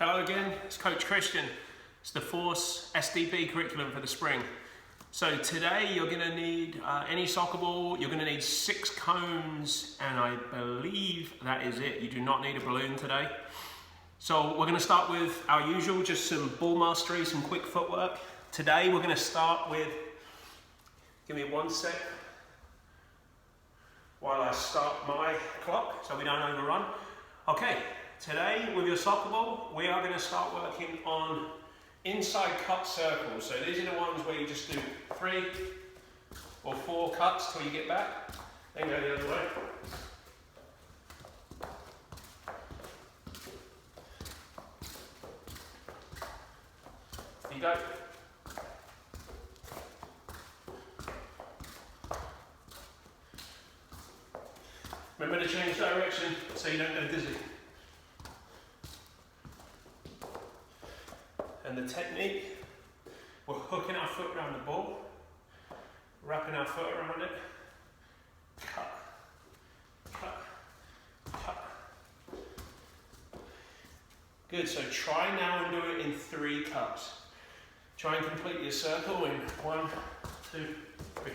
Hello again, it's Coach Kristian. It's the Force SDP curriculum for the spring. So today you're going to need any soccer ball, you're going to need 6 cones, and I believe that is it. You do not need a balloon today. So we're going to start with our usual, just some ball mastery, some quick footwork. Today we're going to start with, give me 1 sec while I start my clock so we don't overrun. Okay, today with your soccer ball, we are going to start working on inside cut circles. So these are the ones where you just do 3 or 4 cuts till you get back, then go the other way. You go. Remember to change direction so you don't go dizzy. And the technique, we're hooking our foot around the ball, wrapping our foot around it, cut, cut, cut. Good, so try now and do it in 3 cuts. Try and complete your circle in 1, 2, 3.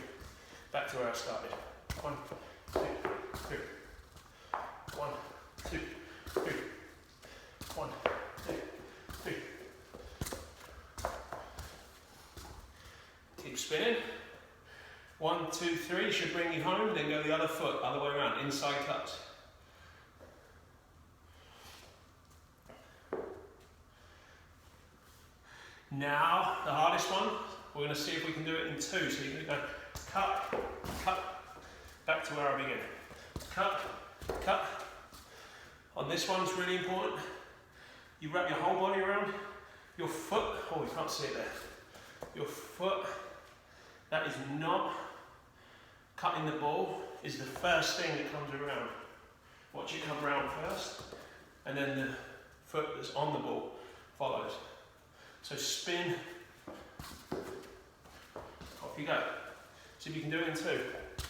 Back to where I started. 1, 2, 3. 1, 2, 3. 1, 2, 3. Keep spinning. 1, 2, 3 should bring you home, then go the other foot, other way around, inside cuts. Now, the hardest one, we're going to see if we can do it in 2. So you're going to go cut, cut, back to where I began. Cut, cut. On this one, it's really important. You wrap your whole body around your foot. Oh, you can't see it there. Your foot, that is not cutting the ball, is the first thing that comes around. Watch it come around first, and then the foot that's on the ball follows. So spin, off you go. See if you can do it in 2.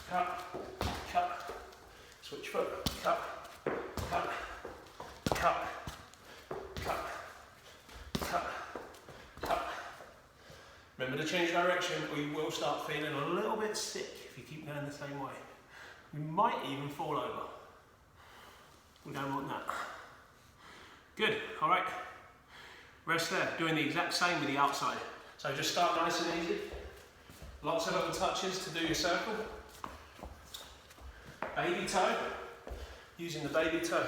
Cut, cut, switch foot, cut, cut, cut, cut, cut, cut. Remember to change direction or you will start feeling a little bit sick if you keep going the same way. You might even fall over. We don't want that. Good, all right. Rest there, doing the exact same with the outside. So just start nice and easy. Lots of little touches to do your circle. Baby toe, using the baby toe.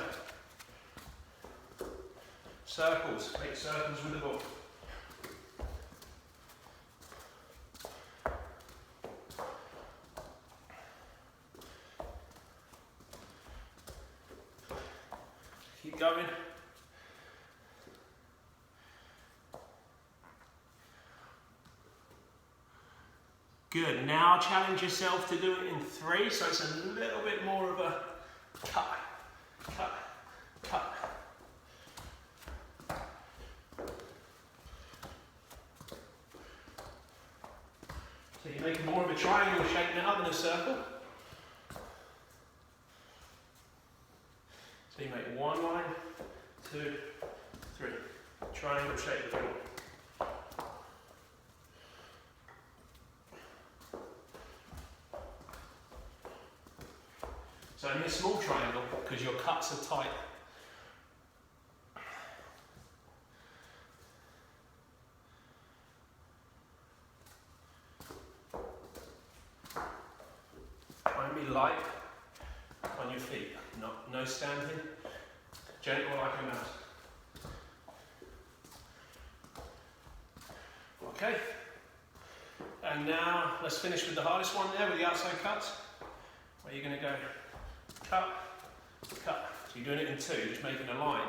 Circles, make circles with the ball. Keep going. Good, now challenge yourself to do it in 3, so it's a little bit more of a cut, cut, cut. So you're making more of a triangle shape now than a circle. So you make 1 line, 2, 3. Triangle shape of the ball. So only a small triangle because your cuts are tight. Try and be light on your feet, no stamping, gentle like a mouse. Okay, and now let's finish with the hardest one there with the outside cuts, where you're going to go cut, cut. So you're doing it in 2, just making a line.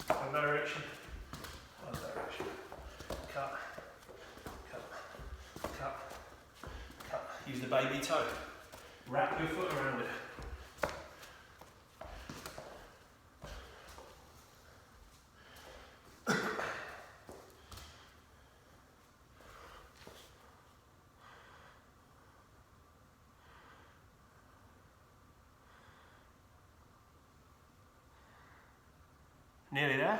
One direction, other direction. Cut, cut, cut, cut. Use the baby toe. Wrap your foot around it. Nearly there.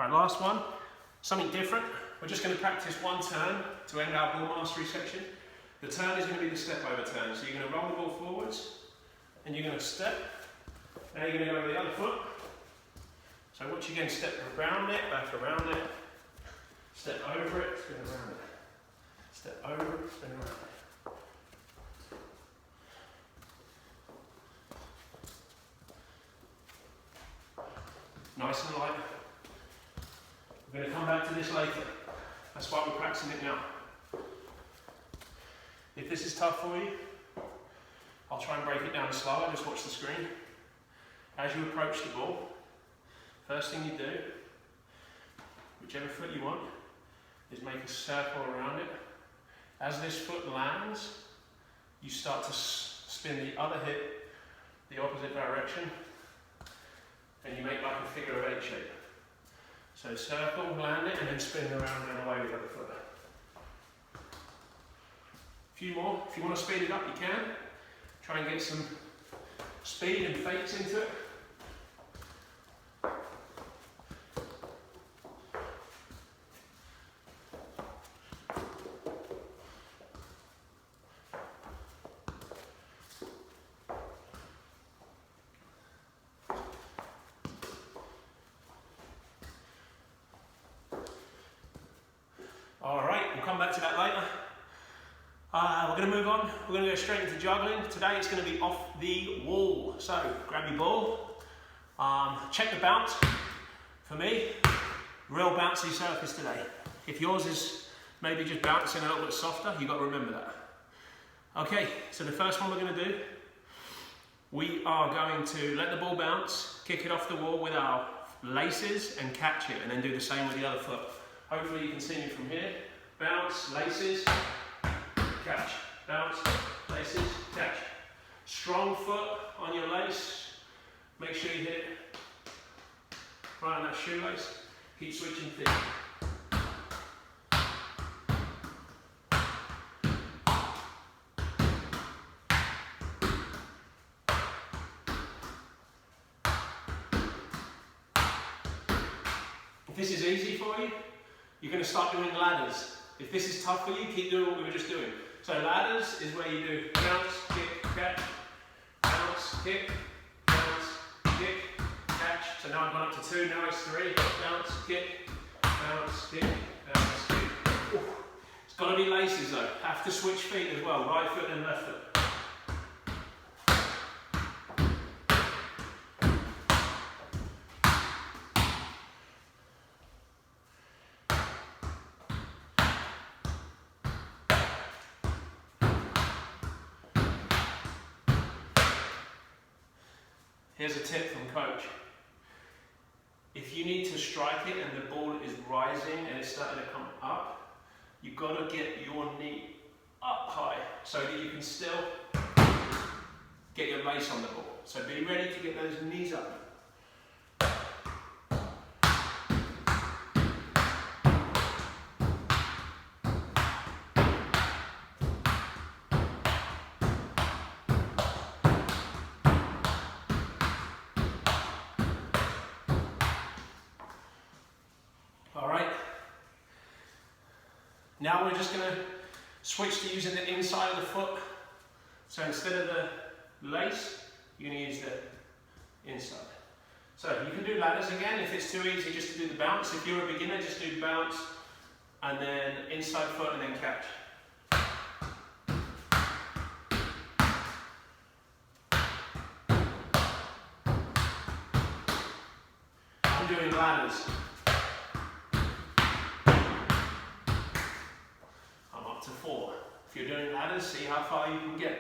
All right, last one, something different. We're just going to practice one turn to end our ball mastery section. The turn is going to be the step over turn. So you're going to roll the ball forwards and you're going to step. Now you're going to go over the other foot. So watch again, step around it, back around it, step over it, spin around it. Step over it, spin around it. Nice and light. We're going to come back to this later. That's why we're practicing it now. If this is tough for you, I'll try and break it down slower, just watch the screen. As you approach the ball, first thing you do, whichever foot you want, is make a circle around it. As this foot lands, you start to spin the other hip the opposite direction, and you make like a figure of 8 shape. So circle, land it, and then spin around and away with the other foot. A few more. If you want to speed it up, you can. Try and get some speed and fakes into it. Alright, we'll come back to that later. We're going to move on. We're going to go straight into juggling. Today it's going to be off the wall. So, grab your ball. Check the bounce. For me, real bouncy surface today. If yours is maybe just bouncing a little bit softer, you've got to remember that. Okay, so the first one we're going to do, we are going to let the ball bounce, kick it off the wall with our laces and catch it, and then do the same with the other foot. Hopefully you can see me from here. Bounce, laces, catch. Bounce, laces, catch. Strong foot on your lace. Make sure you hit it right on that shoelace. Keep switching feet. If this is easy for you, you're going to start doing ladders. If this is tough for you, keep doing what we were just doing. So ladders is where you do bounce, kick, catch, bounce, kick, catch. So now I've gone up to 2, now it's 3. Bounce, kick, bounce, kick, bounce, kick. Ooh. It's got to be laces though. Have to switch feet as well, right foot and left foot. Here's a tip from coach. If you need to strike it and the ball is rising and it's starting to come up, you've got to get your knee up high so that you can still get your lace on the ball. So be ready to get those knees up. Now we're just going to switch to using the inside of the foot. So instead of the lace, you're going to use the inside. So you can do ladders again if it's too easy just to do the bounce. If you're a beginner, just do bounce and then inside foot and then catch. I'm doing ladders. To 4. If you're doing ladders, see how far you can get.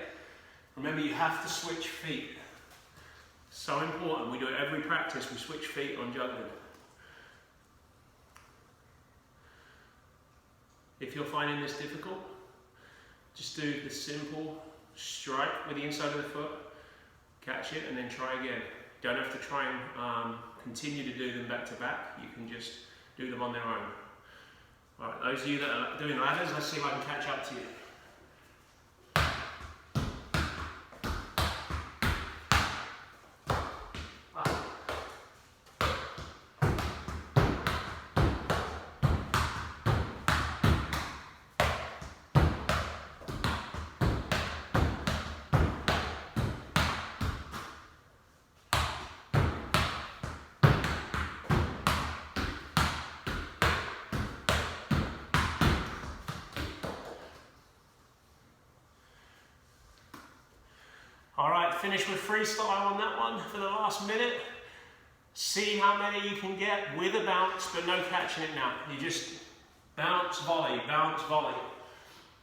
Remember, you have to switch feet. So important. We do it every practice. We switch feet on juggling. If you're finding this difficult, just do the simple strike with the inside of the foot, catch it, and then try again. You don't have to try and continue to do them back to back. You can just do them on their own. Right, those of you that are doing ladders, let's see if I can catch up to you. All right, finish with freestyle on that one for the last minute. See how many you can get with a bounce, but no catching it now. You just bounce, volley, bounce, volley.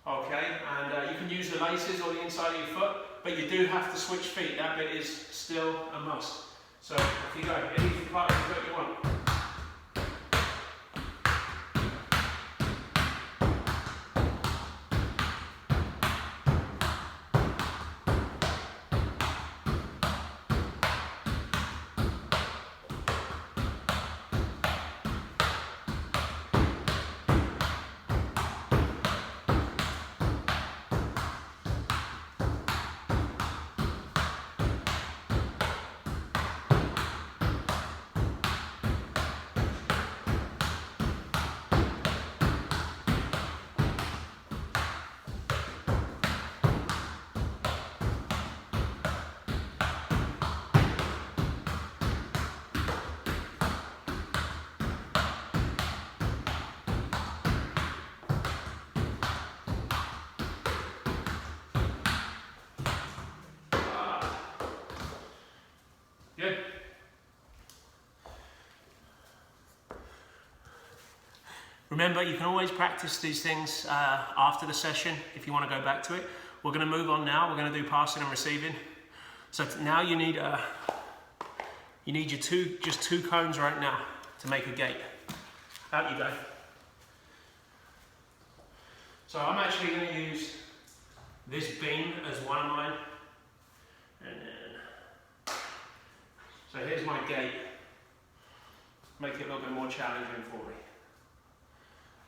Okay, and you can use the laces or the inside of your foot, but you do have to switch feet. That bit is still a must. So if you go, any part of the foot you want. Good. Remember, you can always practice these things after the session if you want to go back to it. We're going to move on now. We're going to do passing and receiving. So now you need your just two cones right now to make a gate. Out you go. So I'm actually going to use this beam as one of mine. And then, so here's my gate. Make it a little bit more challenging for me.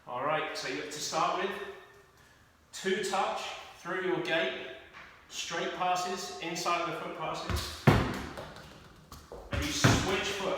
All right, so you have to start with 2 touch through your gate, straight passes, inside of the foot passes, and you switch foot.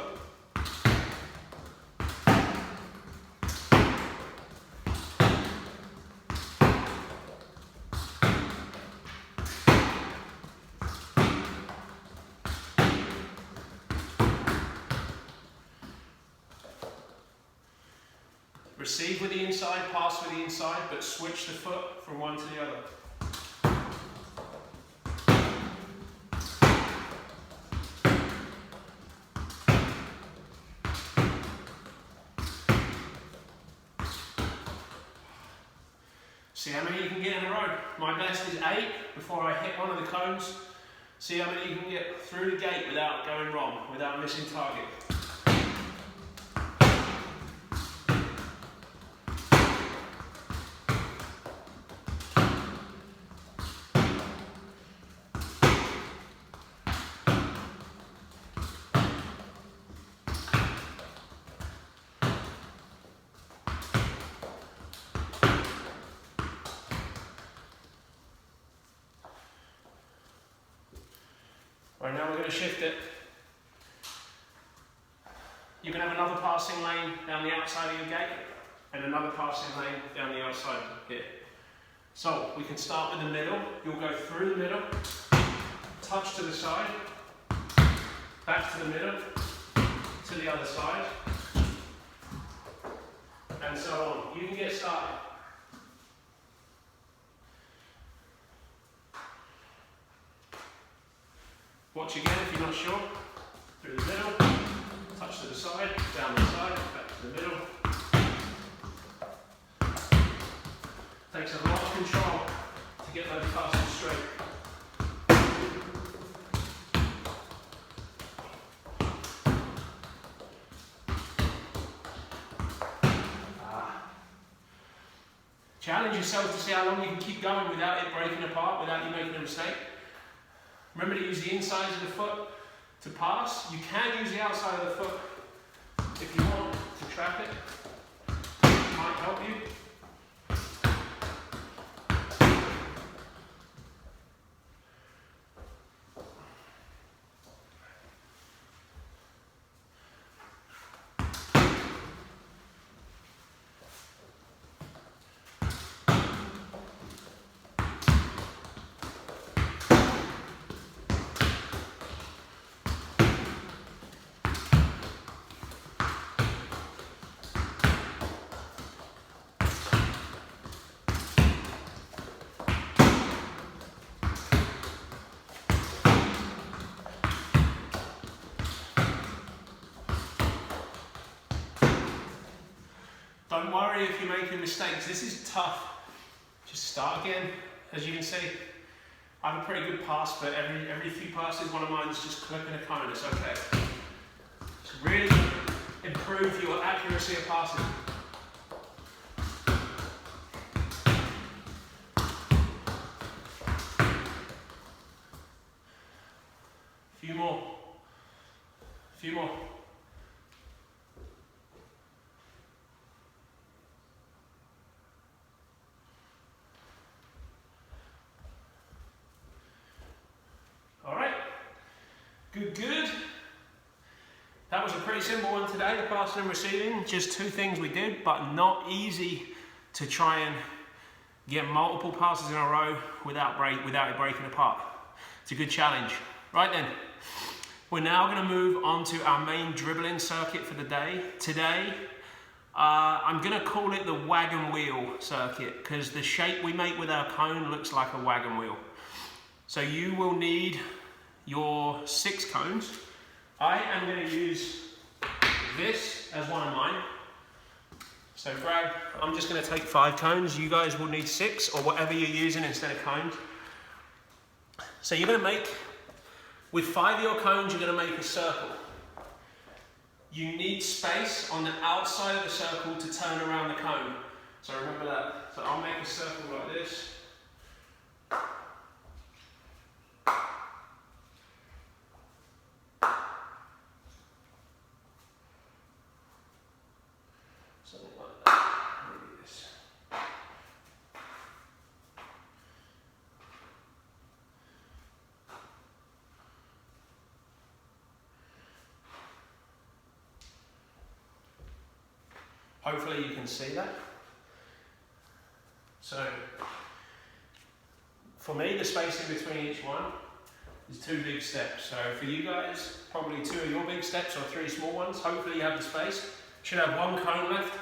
Receive with the inside, pass with the inside, but switch the foot from one to the other. See how many you can get in a row. My best is 8 before I hit one of the cones. See how many you can get through the gate without going wrong, without missing target. Right, now we're going to shift it. You can have another passing lane down the outside of your gate and another passing lane down the outside here. So we can start with the middle. You'll go through the middle, touch to the side, back to the middle, to the other side, and so on. You can get started. Watch again if you're not sure. Through the middle, touch to the side, down the side, back to the middle. Takes a lot of control to get those passes straight. Challenge yourself to see how long you can keep going without it breaking apart, without you making a mistake. Remember to use the insides of the foot to pass. You can use the outside of the foot if you want to trap it. It might help you. Don't worry if you're making mistakes. This is tough. Just start again. As you can see, I have a pretty good pass, but every few passes, one of mine is just clipping a cone. It's okay. Just really improve your accuracy of passing. Few more. Few more. All right. Good, good. That was a pretty simple one today, the passing and receiving. Just 2 things we did, but not easy to try and get multiple passes in a row without it breaking apart. It's a good challenge. Right then, we're now going to move on to our main dribbling circuit for the day. Today, I'm going to call it the wagon wheel circuit because the shape we make with our cone looks like a wagon wheel. So you will need your 6 cones. I am going to use this as one of mine. So I'm just going to take 5 cones. You guys will need 6 or whatever you're using instead of cones. So you're going to make, with 5 of your cones, you're going to make a circle. You need space on the outside of the circle to turn around the cone. So remember that. So I'll make a circle like this. Something like that. Maybe this. Hopefully you can see that. So, for me, the space in between each one is 2 big steps. So for you guys, probably 2 of your big steps or 3 small ones. Hopefully you have the space. Should have 1 cone left.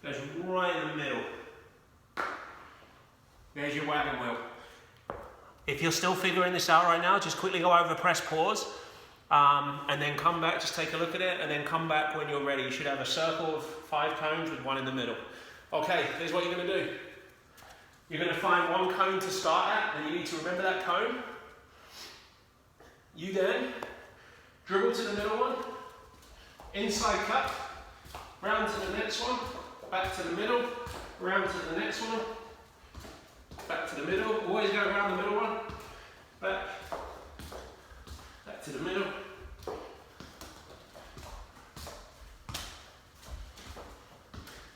Goes right in the middle. There's your wagon wheel. If you're still figuring this out right now, just quickly go over, press pause. And then come back, just take a look at it, and then come back when you're ready. You should have a circle of 5 cones with 1 in the middle. Okay, here's what you're going to do. You're going to find 1 cone to start at, and you need to remember that cone. You then dribble to the middle one, inside cut, round to the next one, back to the middle, round to the next one, back to the middle. Always go around the middle one, back to the middle.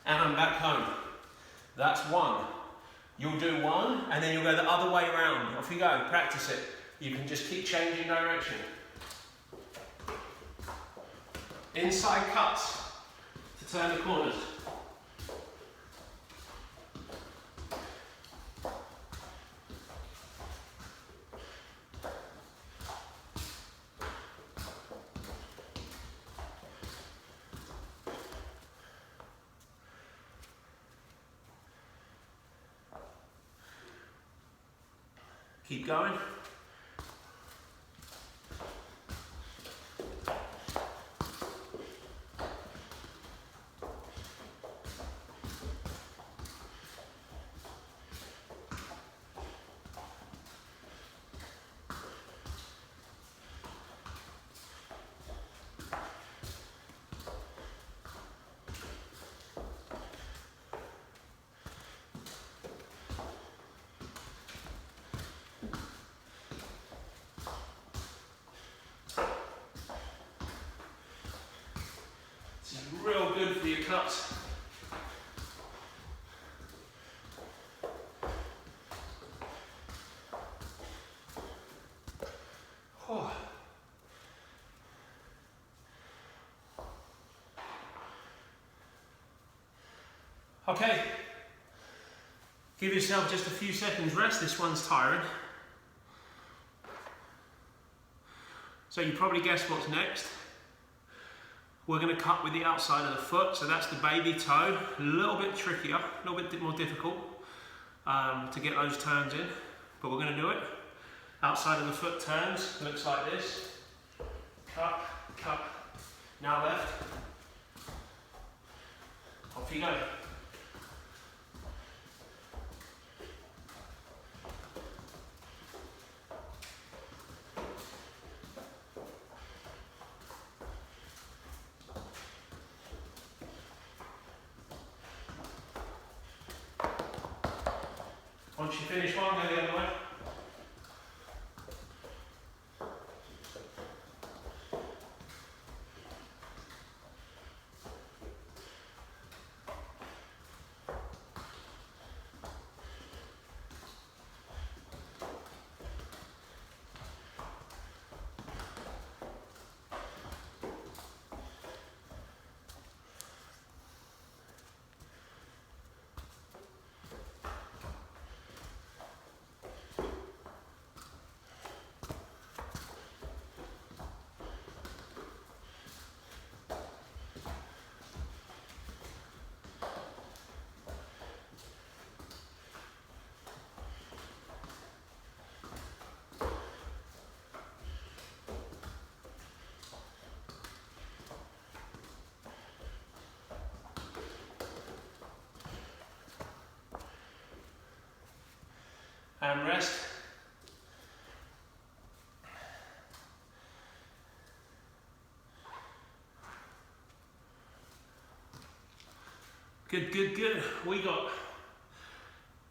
And I'm back home. That's 1. You'll do 1 and then you'll go the other way around. Off you go, practice it. You can just keep changing direction. Inside cuts to turn the corners. Keep going. Real good for your cuts. Oh. Okay, give yourself just a few seconds rest. This one's tiring. So you probably guessed what's next. We're going to cut with the outside of the foot, so that's the baby toe. A little bit trickier, a little bit more difficult to get those turns in, but we're going to do it. Outside of the foot turns, looks like this. Cut, cut, now left. Off you go. Once you finish one, go the other way. And rest. Good, good, good. We got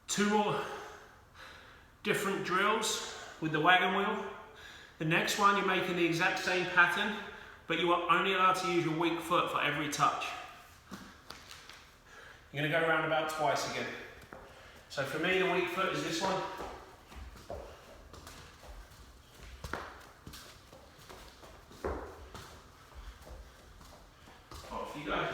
2 more different drills with the wagon wheel. The next one, you're making the exact same pattern, but you are only allowed to use your weak foot for every touch. You're going to go around about twice again. So for me, the weak foot is this one. Off you go.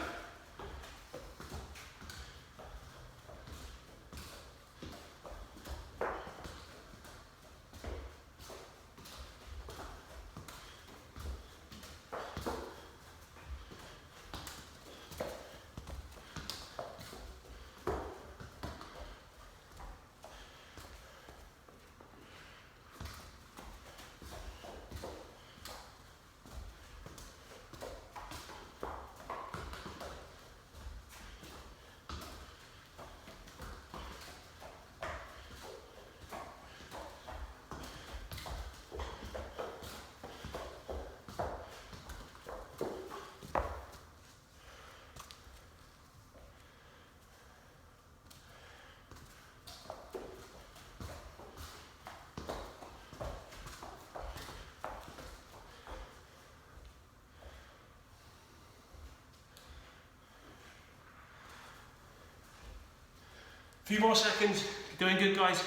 A few more seconds. You're doing good, guys.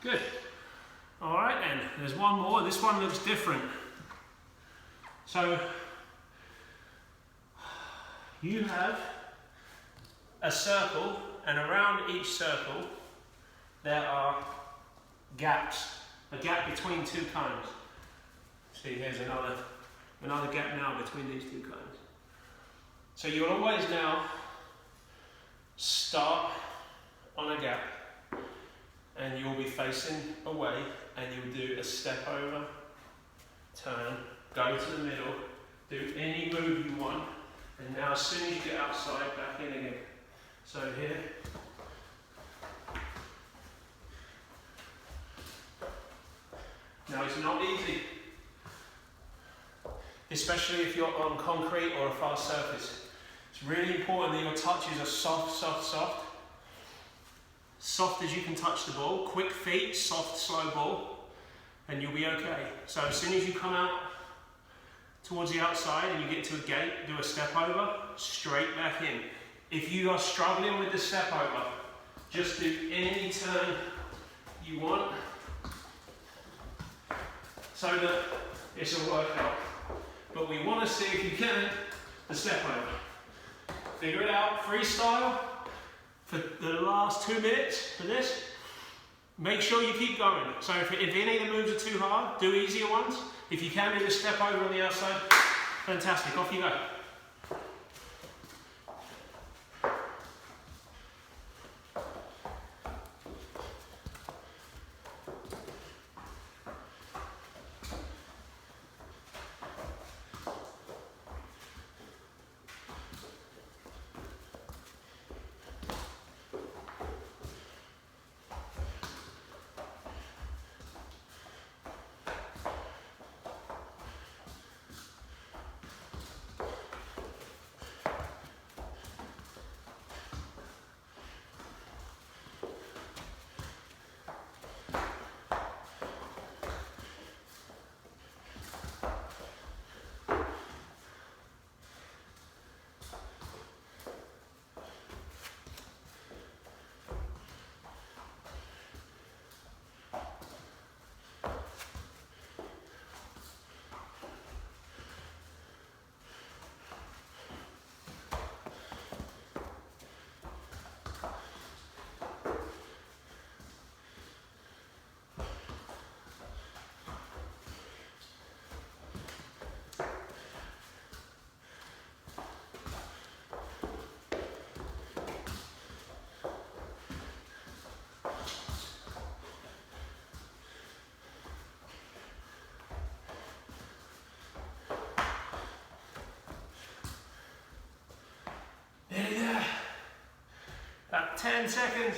Good. All right then, there's one more. This one looks different. So, you have a circle, and around each circle there are gaps, a gap between 2 cones. See, here's another gap now between these 2 cones. So you'll always now start on a gap, and you'll be facing away, and you'll do a step over, turn, go to the middle, do any move you want, and now as soon as you get outside, back in again. So here. Now it's not easy, especially if you're on concrete or a fast surface. It's really important that your touches are soft, soft, soft. Soft as you can touch the ball, quick feet, soft, slow ball, and you'll be okay. So as soon as you come out towards the outside and you get to a gate, do a step over, straight back in. If you are struggling with the step over, just do any turn you want, so that it's a workout. But we want to see, if you can, the step over. Figure it out, freestyle, for the last 2 minutes for this. Make sure you keep going. So if any of the moves are too hard, do easier ones. If you can do the step over on the outside, fantastic, off you go. Nearly there. About 10 seconds.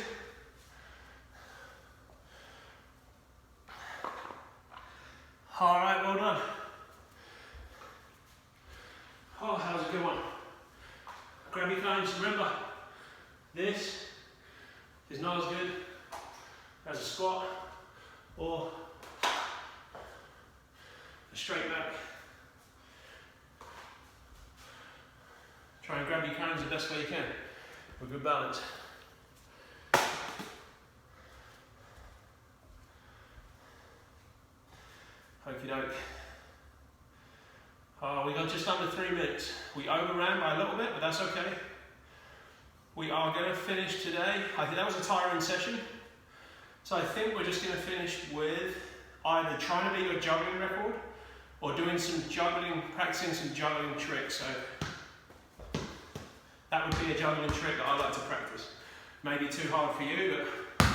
All right, well done. Oh, that was a good one. Grab your cones. Remember, this is not as good as a squat or a straight back. Try and grab your cones the best way you can with good balance. Okie doke. We got just under 3 minutes. We overran by a little bit, but that's okay. We are going to finish today. I think that was a tiring session. So I think we're just going to finish with either trying to beat your juggling record or doing some juggling, practicing some juggling tricks. So that would be a juggling trick that I like to practice. Maybe too hard for you, but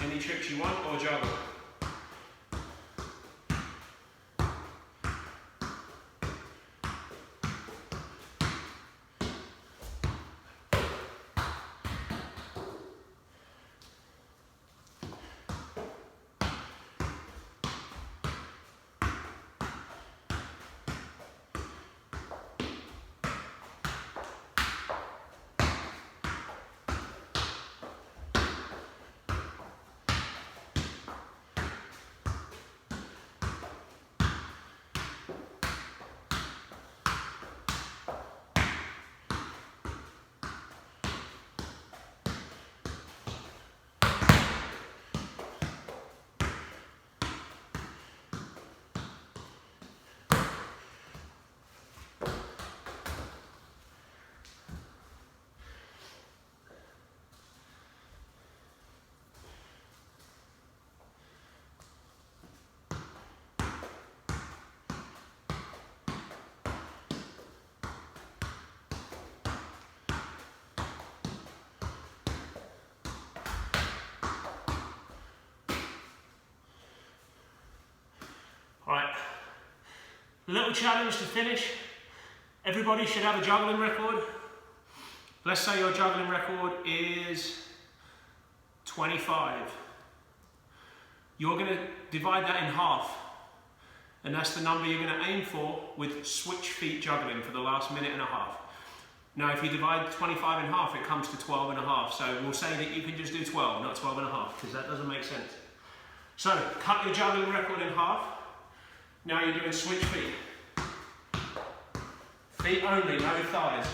any tricks you want or juggle. Alright, a little challenge to finish. Everybody should have a juggling record. Let's say your juggling record is 25. You're going to divide that in half. And that's the number you're going to aim for with switch feet juggling for the last minute and a half. Now if you divide 25 in half, it comes to 12 and a half. So we'll say that you can just do 12, not 12 and a half, because that doesn't make sense. So cut your juggling record in half. Now you're doing switch feet. Feet only, no thighs.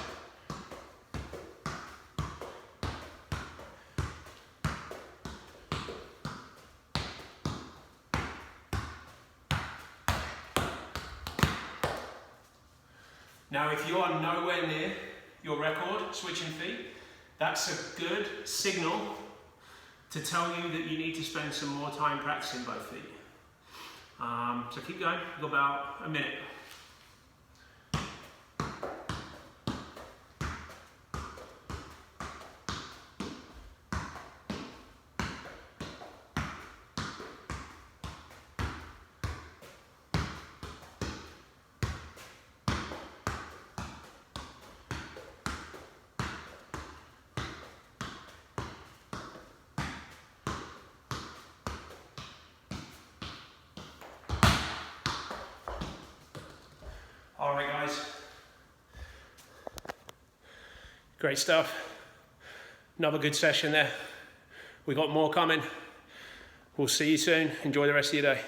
Now if you are nowhere near your record, switching feet, that's a good signal to tell you that you need to spend some more time practicing both feet. So keep going, you've got about a minute. All right, guys. Great stuff. Another good session there. We got more coming. We'll see you soon. Enjoy the rest of your day.